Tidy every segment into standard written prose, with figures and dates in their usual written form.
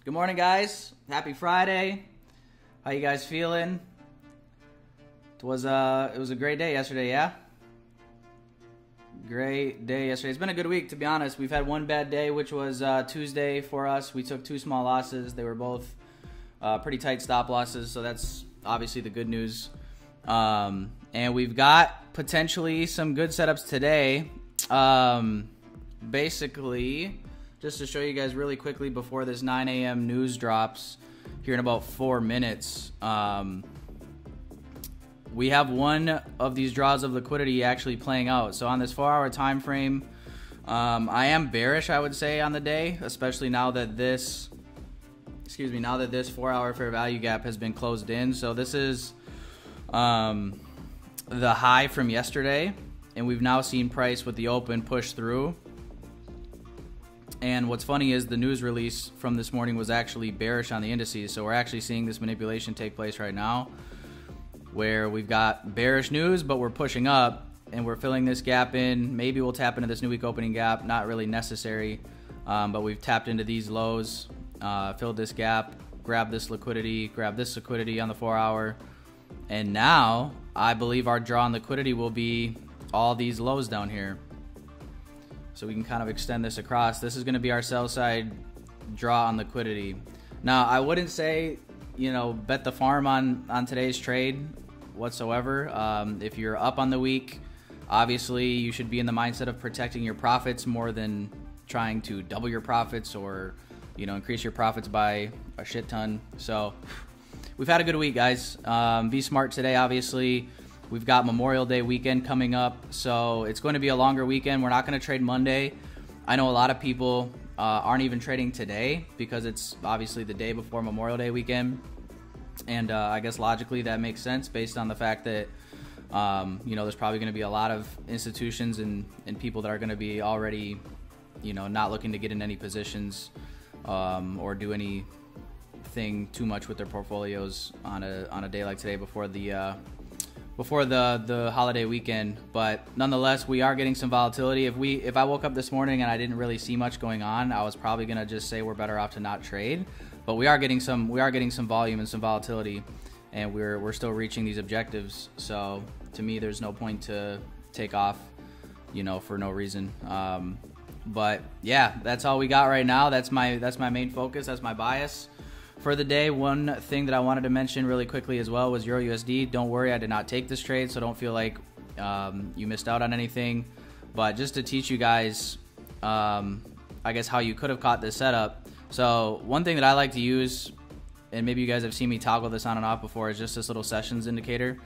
Good morning, guys. Happy Friday. How you guys feeling? It was a great day yesterday, yeah? Great day yesterday. It's been a good week, to be honest. We've had one bad day, which was Tuesday for us. We took 2 small losses. They were both pretty tight stop losses, so that's obviously the good news. And we've got potentially some good setups today. Basically, just to show you guys really quickly before this 9 a.m. news drops here in about 4 minutes, we have one of these draws of liquidity actually playing out. So on this 4-hour time frame, I am bearish, I would say, on the day, especially now that this 4-hour fair value gap has been closed in. So this is the high from yesterday, and we've now seen price with the open push through. And what's funny is the news release from this morning was actually bearish on the indices. So we're actually seeing this manipulation take place right now, where we've got bearish news, but we're pushing up and we're filling this gap in. Maybe we'll tap into this new week opening gap. Not really necessary, but we've tapped into these lows, filled this gap, grabbed this liquidity on the 4-hour. And now I believe our draw on liquidity will be all these lows down here. So we can kind of extend this across. This is going to be our sell side draw on liquidity. Now, I wouldn't say, bet the farm on today's trade whatsoever. If you're up on the week, obviously you should be in the mindset of protecting your profits more than trying to double your profits or, increase your profits by a shit ton. So we've had a good week, guys. Be smart today, obviously. We've got Memorial Day weekend coming up, so it's going to be a longer weekend. We're not going to trade Monday. I know a lot of people aren't even trading today because it's obviously the day before Memorial Day weekend. And I guess logically that makes sense based on the fact that, there's probably going to be a lot of institutions and people that are going to be already, not looking to get in any positions or do anything too much with their portfolios on a day like today before the holiday weekend. But nonetheless, we are getting some volatility. If I woke up this morning and I didn't really see much going on, I was probably gonna just say we're better off to not trade. But we are getting some volume and some volatility, and we're still reaching these objectives. So to me, there's no point to take off, for no reason. But yeah, that's all we got right now. That's my main focus. That's my bias for the day. One thing that I wanted to mention really quickly as well was Euro USD. Don't worry, I did not take this trade, so don't feel like you missed out on anything. But just to teach you guys, I guess, how you could have caught this setup. So one thing that I like to use, and maybe you guys have seen me toggle this on and off before, is just this little sessions indicator.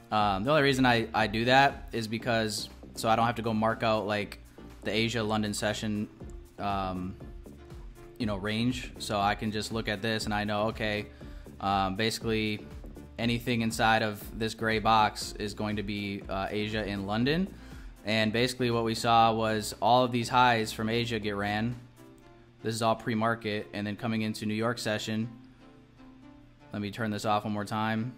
The only reason I do that is because so I don't have to go mark out like the Asia London session range. So I can just look at this and I know, okay, basically anything inside of this gray box is going to be Asia and London. And basically what we saw was all of these highs from Asia get ran. This is all pre-market, and then coming into New York session, let me turn this off one more time,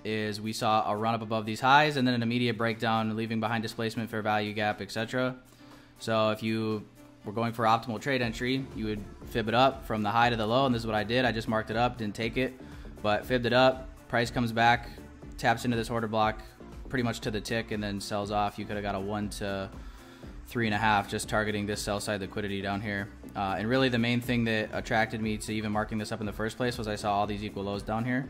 is we saw a run up above these highs and then an immediate breakdown, leaving behind displacement, fair value gap, etc. So if you were going for optimal trade entry, you would fib it up from the high to the low, and this is what I did. I just marked it up, didn't take it, but fibbed it up. Price comes back, taps into this order block pretty much to the tick, and then sells off. You could have got a 1 to 3.5 just targeting this sell side liquidity down here. And really the main thing that attracted me to even marking this up in the first place was I saw all these equal lows down here.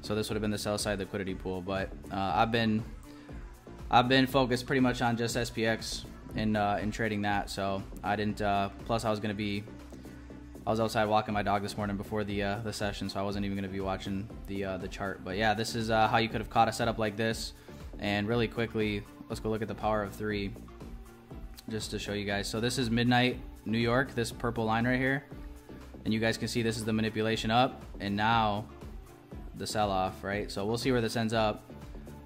So this would have been the sell side liquidity pool. But I've been focused pretty much on just SPX in trading that. So I didn't. Plus I was outside walking my dog this morning before the session, so I wasn't even going to be watching the chart. But yeah, this is how you could have caught a setup like this. And really quickly, let's go look at the power of 3 just to show you guys. So this is midnight New York, this purple line right here, and you guys can see this is the manipulation up, and now the sell-off, right? So we'll see where this ends up.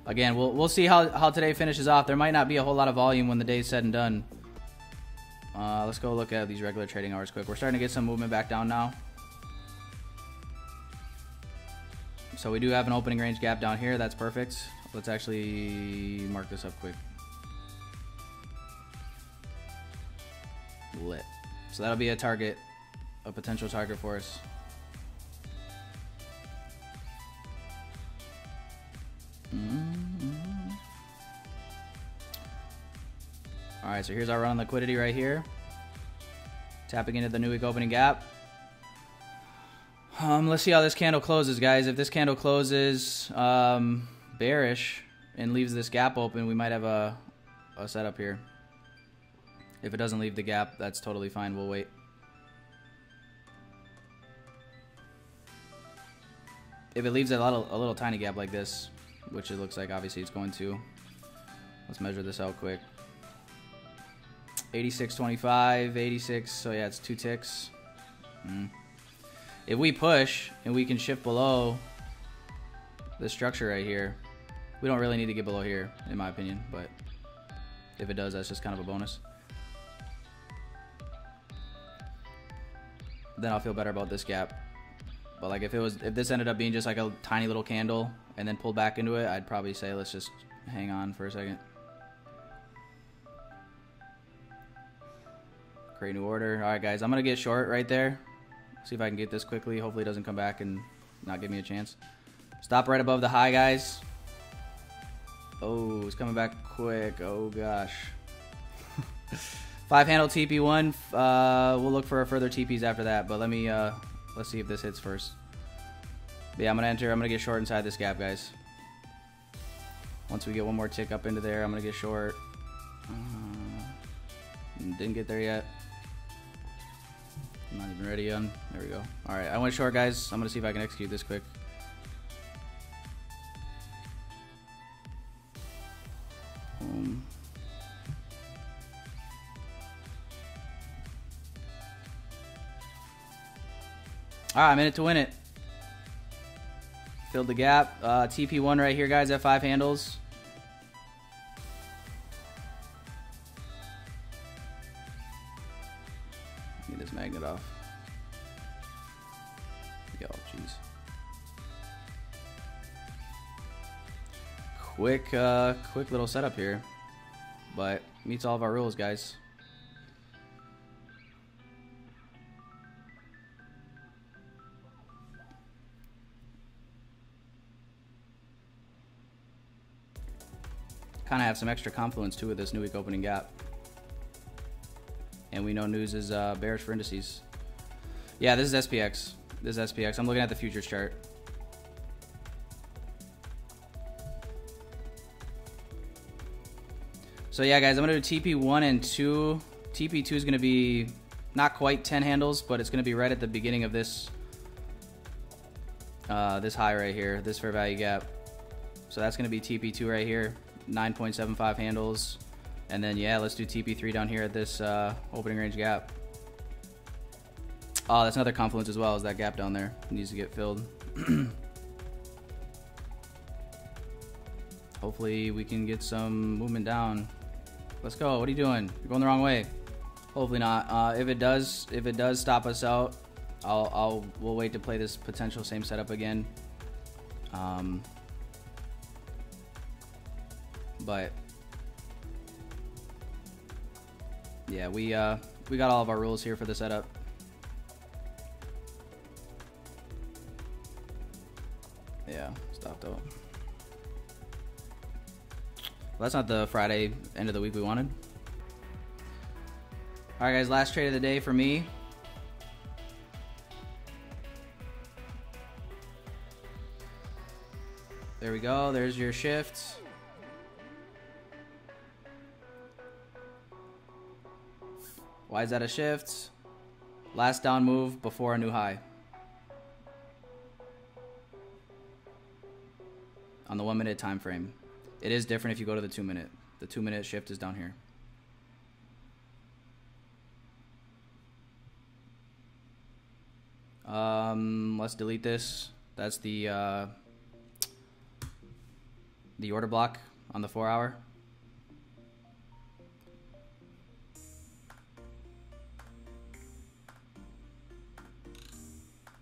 Again, we'll see how today finishes off. There might not be a whole lot of volume when the day's said and done. Let's go look at these regular trading hours quick. We're starting to get some movement back down now. So we do have an opening range gap down here. That's perfect. Let's actually mark this up quick. Lit. So that'll be a target a potential target for us. All right, so here's our run on liquidity right here. Tapping into the new week opening gap. Let's see how this candle closes, guys. If this candle closes bearish and leaves this gap open, we might have a setup here. If it doesn't leave the gap, that's totally fine. We'll wait. If it leaves a little tiny gap like this, which it looks like obviously it's going to, let's measure this out quick. 86.25, 86, so yeah, it's 2 ticks. If we push and we can shift below the structure right here, we don't really need to get below here, in my opinion, but if it does, that's just kind of a bonus. Then I'll feel better about this gap. But like if this ended up being just like a tiny little candle and then pulled back into it, I'd probably say let's just hang on for a second. Create new order. All right, guys, I'm gonna get short right there. See if I can get this quickly. Hopefully it doesn't come back and not give me a chance. Stop right above the high, guys. Oh, it's coming back quick. Oh gosh. 5 handle TP1. We'll look for further TPs after that, but let's see if this hits first. But yeah, I'm gonna get short inside this gap, guys. Once we get one more tick up into there, I'm gonna get short. Didn't get there yet. I'm not even ready yet. There we go. All right, I went short, guys. I'm gonna see if I can execute this quick. Boom. All right, I'm in it to win it. Filled the gap. TP1 right here, guys, at 5 handles. Get this magnet off. Yo, jeez. Quick little setup here, but meets all of our rules, guys. Kind of have some extra confluence too with this new week opening gap. And we know news is bearish for indices. Yeah, this is SPX. This is SPX. I'm looking at the futures chart. So yeah, guys, I'm going to do TP1 and 2. TP2 is going to be not quite 10 handles, but it's going to be right at the beginning of this this high right here, this fair value gap. So that's going to be TP2 right here, 9.75 handles. And then, yeah, let's do TP3 down here at this opening range gap. Oh, that's another confluence as well, is that gap down there. It needs to get filled. Hopefully we can get some movement down. Let's go. What are you doing? You're going the wrong way. Hopefully not. If it does stop us out, we'll wait to play this potential same setup again. But yeah, we got all of our rules here for the setup. Yeah, stopped out. Well, that's not the Friday end of the week we wanted. All right, guys, last trade of the day for me. There we go. There's your shift. Why is that a shift? Last down move before a new high. On the 1 minute time frame. It is different if you go to the 2 minute. The 2 minute shift is down here. Let's delete this. That's the order block on the 4 hour.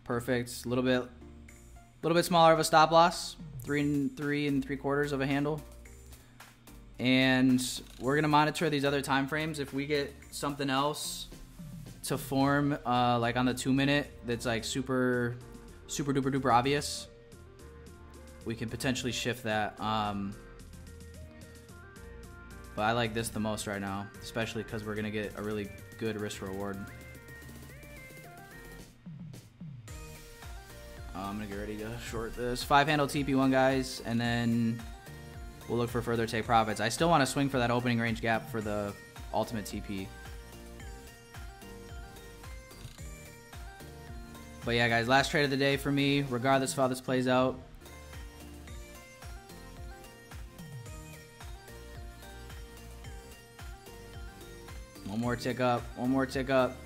Perfect. A little bit smaller of a stop loss. 3 3/4 of a handle. And we're gonna monitor these other time frames. If we get something else to form like on the 2-minute that's like super duper duper obvious, we can potentially shift that. But I like this the most right now, especially because we're gonna get a really good risk reward. I'm gonna get ready to short this 5-handle TP1, guys, and then we'll look for further take profits. I still want to swing for that opening range gap for the ultimate TP. But yeah, guys, last trade of the day for me, regardless of how this plays out. One more tick up. One more tick up.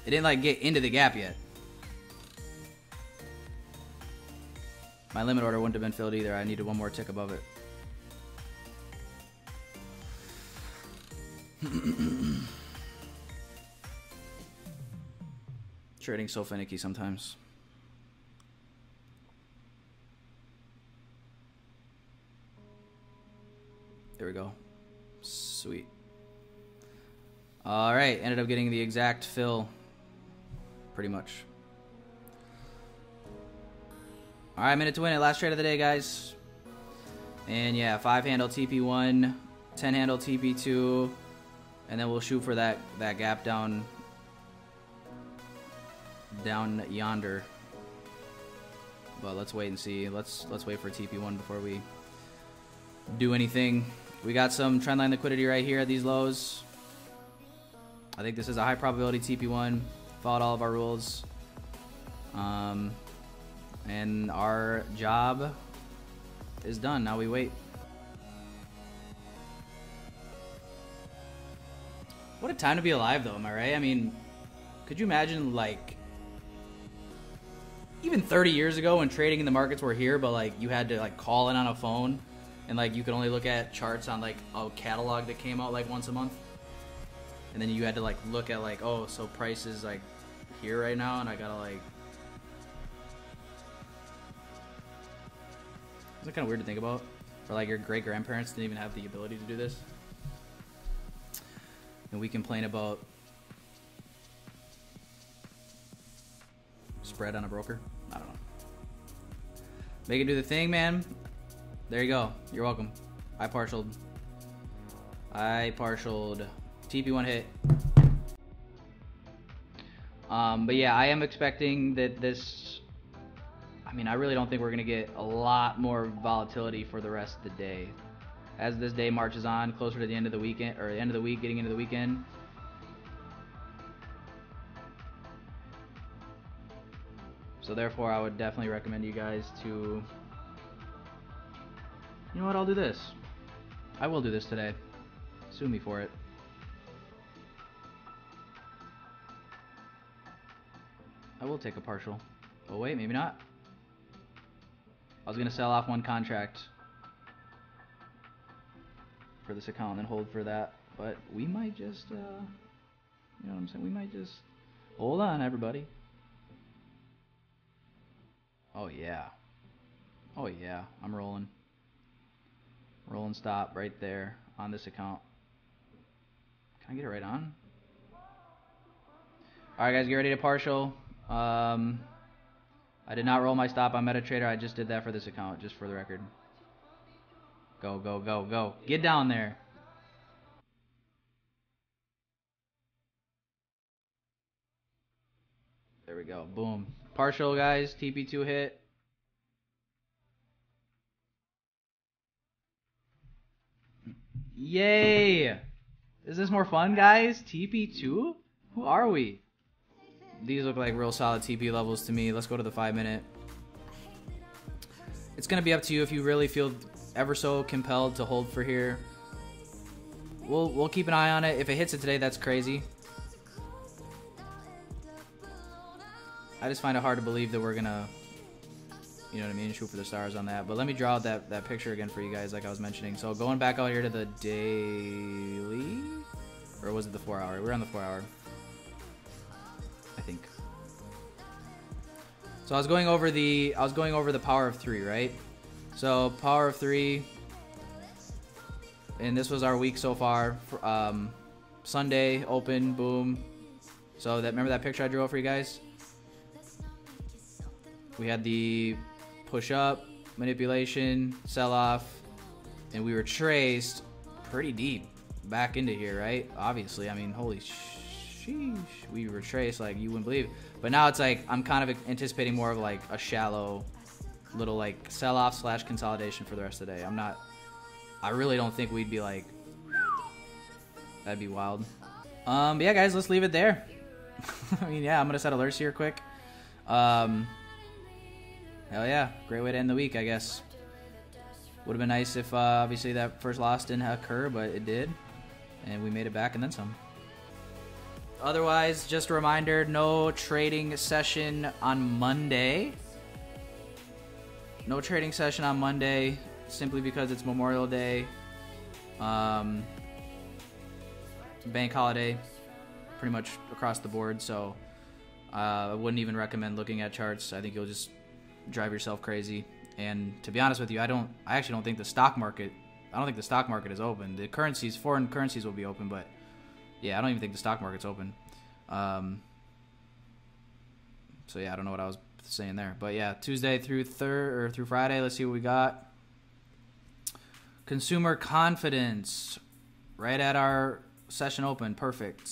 It didn't like get into the gap yet. My limit order wouldn't have been filled either. I needed one more tick above it. Trading so finicky sometimes. There we go. Sweet. All right, ended up getting the exact fill, pretty much. All right, minute to win it. Last trade of the day, guys. And yeah, 5-handle TP1, 10-handle TP2, and then we'll shoot for that gap down yonder. But let's wait and see. Let's wait for TP1 before we do anything. We got some trendline liquidity right here at these lows. I think this is a high probability TP1. Followed all of our rules. And our job is done. Now we wait. What a time to be alive, though, am I right? I mean, could you imagine, like, even 30 years ago when trading in the markets were here, but, like, you had to, like, call in on a phone and, like, you could only look at charts on, like, a catalog that came out, like, once a month? And then you had to, like, look at, like, oh, so price is, like, here right now, and I gotta, like... Isn't it kind of weird to think about? Or, like, your great-grandparents didn't even have the ability to do this? And we complain about spread on a broker? I don't know. Make it do the thing, man. There you go. You're welcome. I partialed. TP1 hit. But yeah, I am expecting that this... I mean, I really don't think we're going to get a lot more volatility for the rest of the day. As this day marches on, closer to the end of the weekend, or the end of the week, getting into the weekend. So therefore, I would definitely recommend you guys to... You know what, I'll do this. I will do this today. Sue me for it. I will take a partial. Oh wait, maybe not. I was going to sell off one contract for this account and then hold for that. But we might just, you know what I'm saying? We might just... Hold on, everybody. Oh yeah. Oh yeah, I'm rolling. Roll and stop right there on this account. Can I get it right on? Alright guys, get ready to partial. I did not roll my stop on MetaTrader. I just did that for this account, just for the record. Go, go, go, go. Get down there. There we go. Boom. Partial, guys. TP2 hit. Yay! Is this more fun, guys? TP2? Who are we? These look like real solid TP levels to me. Let's go to the 5-minute. It's going to be up to you if you really feel ever so compelled to hold for here. We'll keep an eye on it. If it hits it today, that's crazy. I just find it hard to believe that we're going to, you know what I mean, shoot for the stars on that. But let me draw out that picture again for you guys like I was mentioning. So going back out here to the daily, or was it the 4-hour? We're on the 4-hour, I think. So I was going over the power of 3, right? So power of 3, And this was our week so far. Sunday, open, boom. So remember that picture I drew up for you guys? We had the push up, manipulation, sell off, and we were traced pretty deep back into here, right? Obviously, I mean, holy sheesh, we were traced like you wouldn't believe. But now it's like I'm kind of anticipating more of like a shallow little like sell off / consolidation for the rest of the day. I really don't think we'd be like, that'd be wild. But yeah, guys, let's leave it there. I mean, yeah, I'm gonna set alerts here quick. Hell yeah, great way to end the week, I guess. Would have been nice if obviously that first loss didn't occur, but it did, and we made it back and then some. Otherwise, just a reminder, no trading session on Monday. No trading session on Monday, simply because it's Memorial Day. Bank holiday, pretty much across the board, so I wouldn't even recommend looking at charts. I think you'll just drive yourself crazy. And to be honest with you, I actually don't think the stock market is open. The currencies, foreign currencies will be open, but yeah, I don't even think the stock market's open. So yeah, I don't know what I was saying there, but yeah, Tuesday through Friday, let's see what we got. Consumer confidence right at our session open, perfect.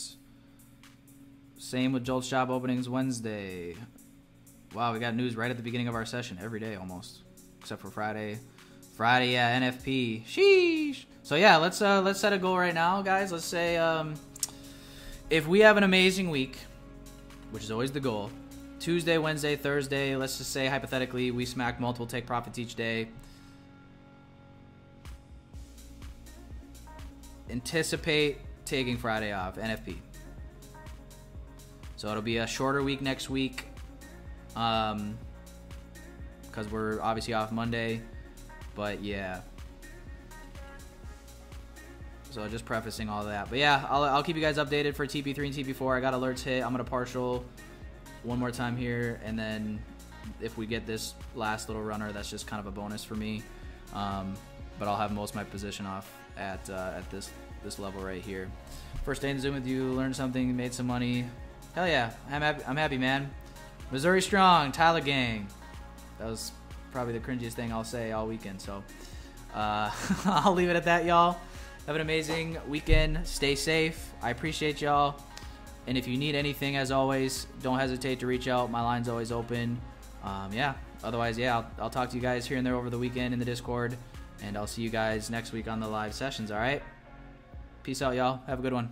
Same with JOLTS job openings Wednesday. Wow, we got news right at the beginning of our session every day almost, except for Friday. Friday, yeah, NFP. Sheesh. So yeah, let's set a goal right now, guys. Let's say if we have an amazing week, which is always the goal, Tuesday, Wednesday, Thursday, let's just say hypothetically we smack multiple take profits each day. Anticipate taking Friday off, NFP. So it'll be a shorter week next week, because we're obviously off Monday, but yeah. So just prefacing all that, but yeah, I'll keep you guys updated for TP3 and TP4. I got alerts hit. I'm gonna partial one more time here, and then if we get this last little runner, that's just kind of a bonus for me. But I'll have most of my position off at this level right here. First day in Zoom with you, learned something, made some money. Hell yeah, I'm happy, man. Missouri strong, Tyler gang. That was probably the cringiest thing I'll say all weekend. So I'll leave it at that, y'all. Have an amazing weekend. Stay safe. I appreciate y'all. And if you need anything, as always, don't hesitate to reach out. My line's always open. Yeah. Otherwise, yeah, I'll talk to you guys here and there over the weekend in the Discord. And I'll see you guys next week on the live sessions, all right? Peace out, y'all. Have a good one.